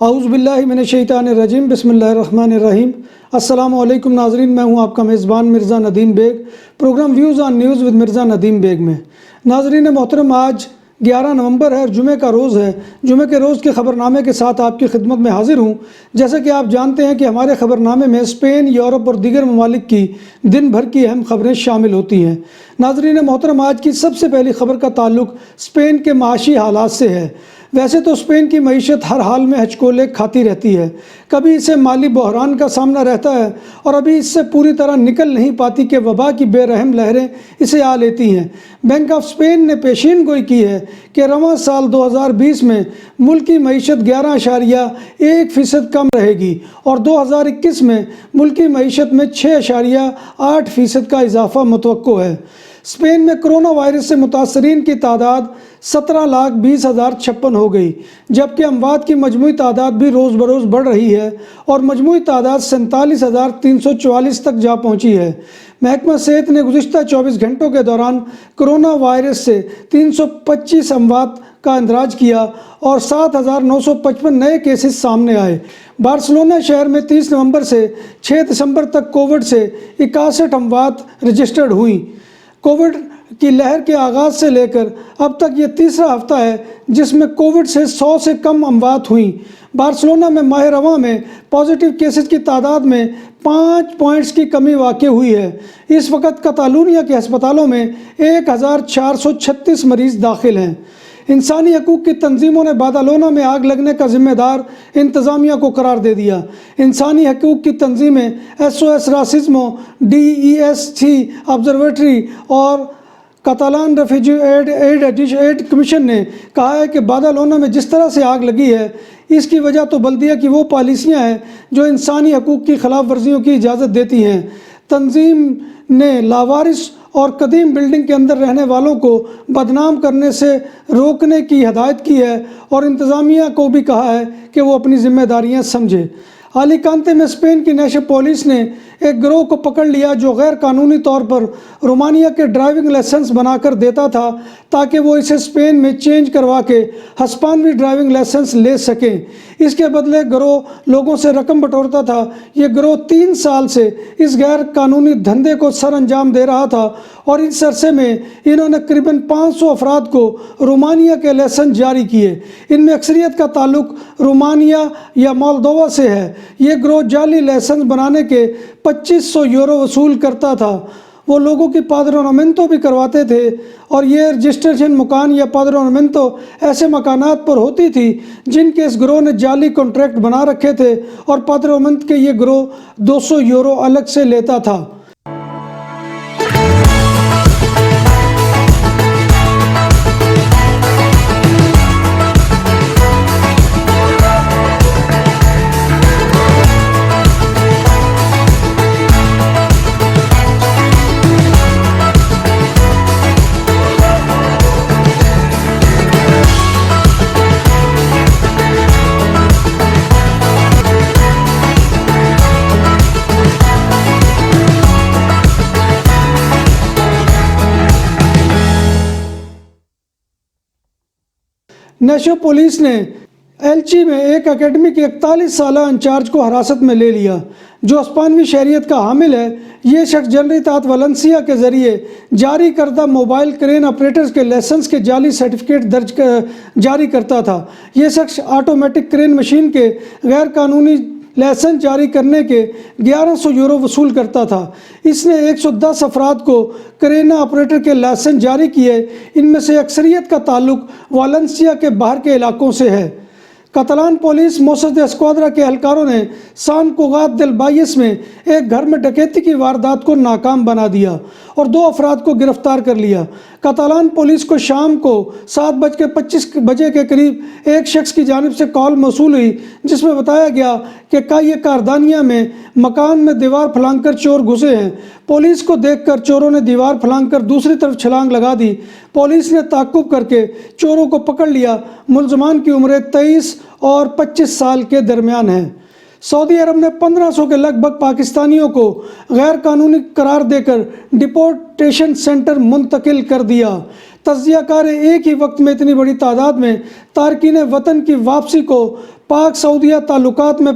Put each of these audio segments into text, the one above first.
اعوذ باللہ من الشیطان الرجیم، بسم اللہ الرحمن الرحیم۔ السلام علیکم ناظرین، میں ہوں آپ کا میزبان Mirza Nadeem Baig, programme views on news with Mirza Nadeem Baig میں۔ ناظرین محترم، آج 11 نومبر ہے اور جمعہ کا روز ہے۔ جمعہ کے روز کے خبرنامے کے ساتھ آپ کی خدمت میں حاضر ہوں۔ جیسا کہ آپ جانتے ہیں کہ ہمارے خبرنامے میں اسپین، یورپ اور دیگر ممالک کی دن بھر کی اہم خبریں شامل ہوتی ہیں۔ ناظرین محترم، آج کی سب سے پہلی خبر کا تعلق اسپین کے معاشی حالات سے ہے۔ ویسے تو اسپین کی معیشت ہر حال میں ہچکولے کھاتی رہتی ہے، کبھی اسے مالی بحران کا سامنا رہتا ہے اور ابھی اس سے پوری طرح نکل نہیں پاتی کہ وبا کی بے رحم لہریں اسے آ لیتی ہیں۔ بینک آف اسپین نے پیشین گوئی کی ہے کہ رواں سال 2020 میں ملکی معیشت 11.1% کم رہے گی اور 2021 میں ملکی معیشت میں 6.8% کا اضافہ متوقع ہے۔ اسپین میں کرونا وائرس سے متاثرین کی تعداد 17,20,056 ہو گئی، جبکہ اموات کی مجموعی تعداد بھی روز بروز بڑھ رہی ہے اور مجموعی تعداد 47,344 تک جا پہنچی ہے۔ محکمہ صحت نے گزشتہ 24 گھنٹوں کے دوران کرونا وائرس سے 325 اموات کا اندراج کیا اور 7,955 نئے کیسز سامنے آئے۔ بارسلونا شہر میں 30 نومبر سے 6 دسمبر تک کووڈ سے 61 اموات رجسٹرڈ ہوئیں۔ کووڈ کی لہر کے آغاز سے لے کر اب تک یہ تیسرا ہفتہ ہے جس میں کووڈ سے 100 سے کم اموات ہوئیں۔ بارسلونا میں ماہ رواں میں پازیٹیو کیسز کی تعداد میں 5 پوائنٹس کی کمی واقع ہوئی ہے۔ اس وقت کتالونیہ کے ہسپتالوں میں 1,436 مریض داخل ہیں۔ انسانی حقوق کی تنظیموں نے بادالونا میں آگ لگنے کا ذمہ دار انتظامیہ کو قرار دے دیا۔ انسانی حقوق کی تنظیمیں SOS راسزمو، DESC آبزرویٹری اور کاتالان ریفیوجی ایڈ کمیشن نے کہا ہے کہ بادالونا میں جس طرح سے آگ لگی ہے اس کی وجہ تو بلدیہ کی وہ پالیسیاں ہیں جو انسانی حقوق کی خلاف ورزیوں کی اجازت دیتی ہیں۔ تنظیم نے لاوارث اور قدیم بلڈنگ کے اندر رہنے والوں کو بدنام کرنے سے روکنے کی ہدایت کی ہے اور انتظامیہ کو بھی کہا ہے کہ وہ اپنی ذمہ داریاں سمجھے۔ الیکانتے میں اسپین کی نیشنل پولیس نے ایک گروہ کو پکڑ لیا جو غیر قانونی طور پر رومانیہ کے ڈرائیونگ لائسنس بنا کر دیتا تھا تاکہ وہ اسے اسپین میں چینج کروا کے ہسپانوی ڈرائیونگ لائسنس لے سکیں۔ اس کے بدلے گروہ لوگوں سے رقم بٹورتا تھا۔ یہ گروہ 3 سال سے اس غیر قانونی دھندے کو سر انجام دے رہا تھا اور اس عرصے میں انہوں نے قریباً 500 افراد کو رومانیہ کے لائسنس جاری کیے۔ ان میں اکثریت کا تعلق رومانیہ یا مولدووا سے ہے۔ یہ گروہ جعلی لائسنس بنانے کے 2500 یورو وصول کرتا تھا۔ وہ لوگوں کی پادرونامنتو بھی کرواتے تھے اور یہ رجسٹریشن مکان یا پادرونامنتو ایسے مکانات پر ہوتی تھی جن کے اس گروہ نے جعلی کانٹریکٹ بنا رکھے تھے اور پادرونامنت کے یہ گروہ 200 یورو الگ سے لیتا تھا۔ نیشنل پولیس نے ایلچی میں ایک اکیڈمی کے 41 سالہ انچارج کو حراست میں لے لیا جو اسپانوی شہریت کا حامل ہے۔ یہ شخص جنریتات والنسیا کے ذریعے جاری کردہ موبائل کرین آپریٹرز کے لائسنس کے جعلی سرٹیفکیٹ جاری کرتا تھا۔ یہ شخص آٹومیٹک کرین مشین کے غیر قانونی لائسنس جاری کرنے کے 1100 یورو وصول کرتا تھا۔ اس نے 110 افراد کو کرین آپریٹر کے لائسنس جاری کیے۔ ان میں سے اکثریت کا تعلق والنسیا کے باہر کے علاقوں سے ہے۔ کاتالان پولیس موسس دے اسکواڈرا کے اہلکاروں نے سان کوگات دل بائیس میں ایک گھر میں ڈکیتی کی واردات کو ناکام بنا دیا اور 2 افراد کو گرفتار کر لیا۔ کاتالان پولیس کو شام کو 7:25 بجے کے قریب ایک شخص کی جانب سے کال موصول ہوئی جس میں بتایا گیا کہ کئی کاردانیہ میں مکان میں دیوار پھلانگ کر چور گھسے ہیں۔ پولیس کو دیکھ کر چوروں نے دیوار پھلانگ کر دوسری طرف چھلانگ لگا دی۔ پولیس نے تعقب کر کے چوروں کو پکڑ لیا۔ ملزمان کی عمریں 23 اور 25 سال کے درمیان ہیں۔ سعودی عرب نے 1500 کے لگ بھگ پاکستانیوں کو غیر قانونی قرار دے کر ڈپورٹیشن سینٹر منتقل کر دیا۔ تجزیہ کار ایک ہی وقت میں اتنی بڑی تعداد میں تارکین وطن کی واپسی کو پاک سعودیہ تعلقات میں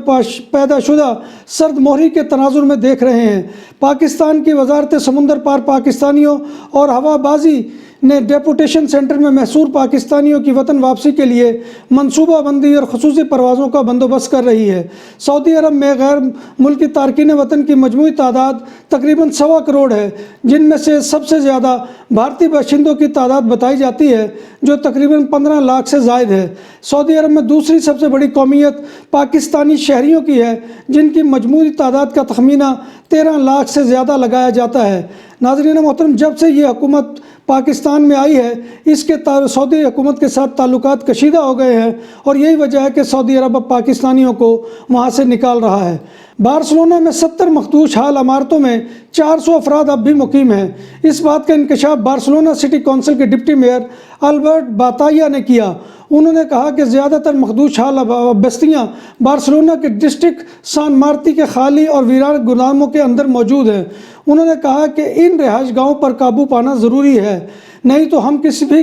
پیدا شدہ سرد مہری کے تناظر میں دیکھ رہے ہیں۔ پاکستان کی وزارت سمندر پار پاکستانیوں اور ہوا بازی نے ڈیپوٹیشن سینٹر میں محصور پاکستانیوں کی وطن واپسی کے لیے منصوبہ بندی اور خصوصی پروازوں کا بندوبست کر رہی ہے۔ سعودی عرب میں غیر ملکی تارکین وطن کی مجموعی تعداد تقریباً 1.25 کروڑ ہے، جن میں سے سب سے زیادہ بھارتی باشندوں کی تعداد بتائی جاتی ہے جو تقریباً 15 لاکھ سے زائد ہے۔ سعودی عرب میں دوسری سب سے بڑی قومیت پاکستانی شہریوں کی ہے، جن کی مجموعی تعداد کا تخمینہ 13 لاکھ سے زیادہ لگایا جاتا ہے۔ ناظرین محترم، جب سے یہ حکومت پاکستان میں آئی ہے، اس کے سعودی حکومت کے ساتھ تعلقات کشیدہ ہو گئے ہیں، اور یہی وجہ ہے کہ سعودی عرب اب پاکستانیوں کو وہاں سے نکال رہا ہے۔ بارسلونا میں 70 مخدوش حال عمارتوں میں 400 افراد اب بھی مقیم ہیں۔ اس بات کا انکشاف بارسلونا سٹی کونسل کے ڈپٹی میئر البرٹ باتایا نے کیا۔ انہوں نے کہا کہ زیادہ تر مخدوش حال بستیاں بارسلونا کے ڈسٹرکٹ سان مارتی کے خالی اور ویران گوداموں کے اندر موجود ہیں۔ انہوں نے کہا کہ ان رہائش گاہوں پر قابو پانا ضروری ہے، نہیں تو ہم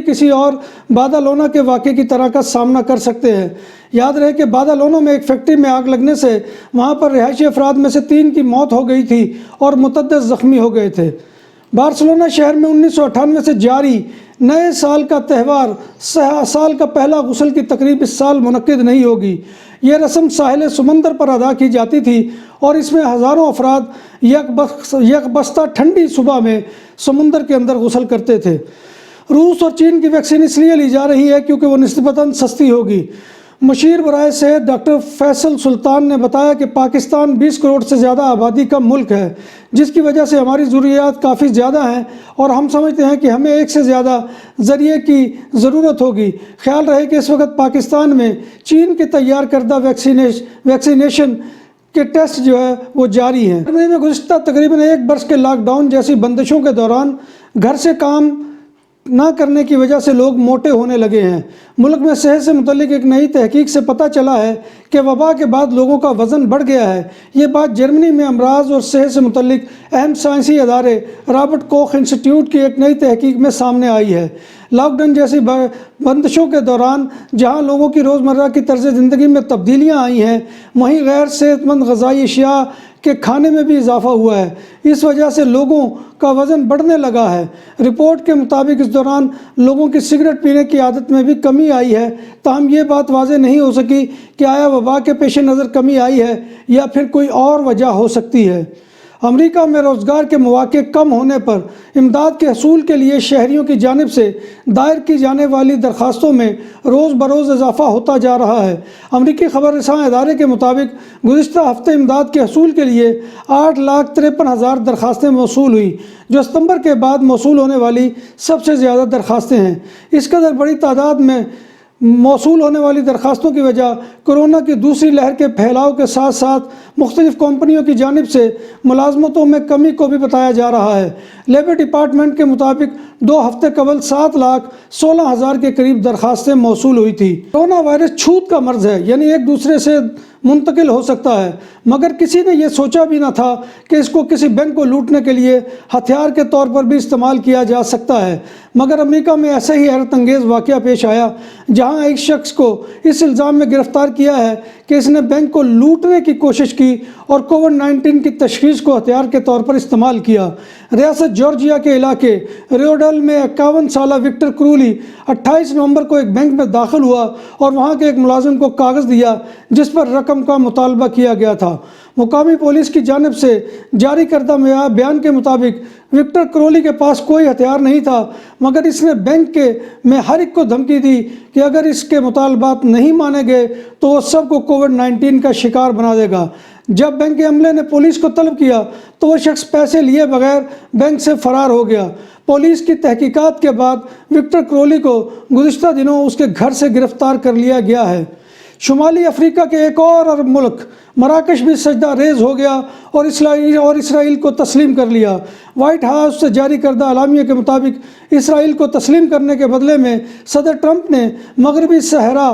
کسی اور بادالونا کے واقعے کی طرح کا سامنا کر سکتے ہیں۔ یاد رہے کہ بادالونا میں ایک فیکٹری میں آگ لگنے سے وہاں پر رہائشی افراد میں سے 3 کی موت ہو گئی تھی اور متعدد زخمی ہو گئے تھے۔ بارسلونا شہر میں 1998 سے جاری نئے سال کا تہوار سال کا پہلا غسل کی تقریب اس سال منعقد نہیں ہوگی۔ یہ رسم ساحل سمندر پر ادا کی جاتی تھی اور اس میں ہزاروں افراد یک بستہ ٹھنڈی صبح میں سمندر کے اندر غسل کرتے تھے۔ روس اور چین کی ویکسین اس لیے لی جا رہی ہے کیونکہ وہ نسبتاً سستی ہوگی۔ مشیر برائے صحت ڈاکٹر فیصل سلطان نے بتایا کہ پاکستان 20 کروڑ سے زیادہ آبادی کا ملک ہے، جس کی وجہ سے ہماری ضروریات کافی زیادہ ہیں اور ہم سمجھتے ہیں کہ ہمیں ایک سے زیادہ ذریعے کی ضرورت ہوگی۔ خیال رہے کہ اس وقت پاکستان میں چین کے تیار کردہ ویکسینیشن کے ٹیسٹ جو ہے وہ جاری ہیں۔ جرمنی میں گزشتہ تقریباً 1 برس کے لاک ڈاؤن جیسی بندشوں کے دوران گھر سے کام نہ کرنے کی وجہ سے لوگ موٹے ہونے لگے ہیں۔ ملک میں صحت سے متعلق ایک نئی تحقیق سے پتہ چلا ہے کہ وبا کے بعد لوگوں کا وزن بڑھ گیا ہے۔ یہ بات جرمنی میں امراض اور صحت سے متعلق اہم سائنسی ادارے رابرٹ کوخ انسٹیٹیوٹ کی ایک نئی تحقیق میں سامنے آئی ہے۔ لاک ڈاؤن جیسی بندشوں کے دوران جہاں لوگوں کی روزمرہ کی طرز زندگی میں تبدیلیاں آئی ہیں، وہیں غیر صحت مند غذائی اشیاء کے کھانے میں بھی اضافہ ہوا ہے۔ اس وجہ سے لوگوں کا وزن بڑھنے لگا ہے۔ رپورٹ کے مطابق اس دوران لوگوں کی سگریٹ پینے کی عادت میں بھی کمی آئی ہے، تاہم یہ بات واضح نہیں ہو سکی کہ آیا وبا کے پیش نظر کمی آئی ہے یا پھر کوئی اور وجہ ہو سکتی ہے۔ امریکہ میں روزگار کے مواقع کم ہونے پر امداد کے حصول کے لیے شہریوں کی جانب سے دائر کی جانے والی درخواستوں میں روز بروز اضافہ ہوتا جا رہا ہے۔ امریکی خبر رساں ادارے کے مطابق گزشتہ ہفتے امداد کے حصول کے لیے 8,53,000 درخواستیں موصول ہوئیں، جو ستمبر کے بعد موصول ہونے والی سب سے زیادہ درخواستیں ہیں۔ اس قدر بڑی تعداد میں موصول ہونے والی درخواستوں کی وجہ کورونا کی دوسری لہر کے پھیلاؤ کے ساتھ ساتھ مختلف کمپنیوں کی جانب سے ملازمتوں میں کمی کو بھی بتایا جا رہا ہے۔ لیبر ڈپارٹمنٹ کے مطابق 2 ہفتے قبل 7,16,000 کے قریب درخواستیں موصول ہوئی تھی۔ کورونا وائرس چھوت کا مرض ہے، یعنی ایک دوسرے سے منتقل ہو سکتا ہے، مگر کسی نے یہ سوچا بھی نہ تھا کہ اس کو کسی بینک کو لوٹنے کے لیے ہتھیار کے طور پر بھی استعمال کیا جا سکتا ہے۔ مگر امریکہ میں ایسا ہی حیرت انگیز واقعہ پیش آیا، جہاں ایک شخص کو اس الزام میں گرفتار کیا ہے کہ اس نے بینک کو لوٹنے کی کوشش کی اور کووڈ-19 کی تشخیص کو ہتھیار کے طور پر استعمال کیا۔ ریاست جارجیا کے علاقے ریوڈل میں 51 سالہ وکٹر کرولی 28 نومبر کو ایک بینک میں داخل ہوا اور وہاں کے ایک ملازم کو کاغذ دیا جس پر رقم کا مطالبہ کیا گیا تھا۔ مقامی پولیس کی جانب سے جاری کردہ بیان کے مطابق وکٹر کرولی کے پاس کوئی ہتھیار نہیں تھا، مگر اس نے بینک میں ہر ایک کو دھمکی دی کہ اگر اس کے مطالبات نہیں مانے گئے تو وہ سب کو کووڈ-19 کا شکار بنا دے گا۔ جب بینک کے عملے نے پولیس کو طلب کیا تو وہ شخص پیسے لیے بغیر بینک سے فرار ہو گیا۔ پولیس کی تحقیقات کے بعد وکٹر کرولی کو گزشتہ دنوں اس کے گھر سے گرفتار کر لیا گیا ہے۔ شمالی افریقہ کے ایک اور ملک مراکش بھی سجدہ ریز ہو گیا اور اسرائیل کو تسلیم کر لیا۔ وائٹ ہاؤس سے جاری کردہ اعلامیہ کے مطابق اسرائیل کو تسلیم کرنے کے بدلے میں صدر ٹرمپ نے مغربی صحرا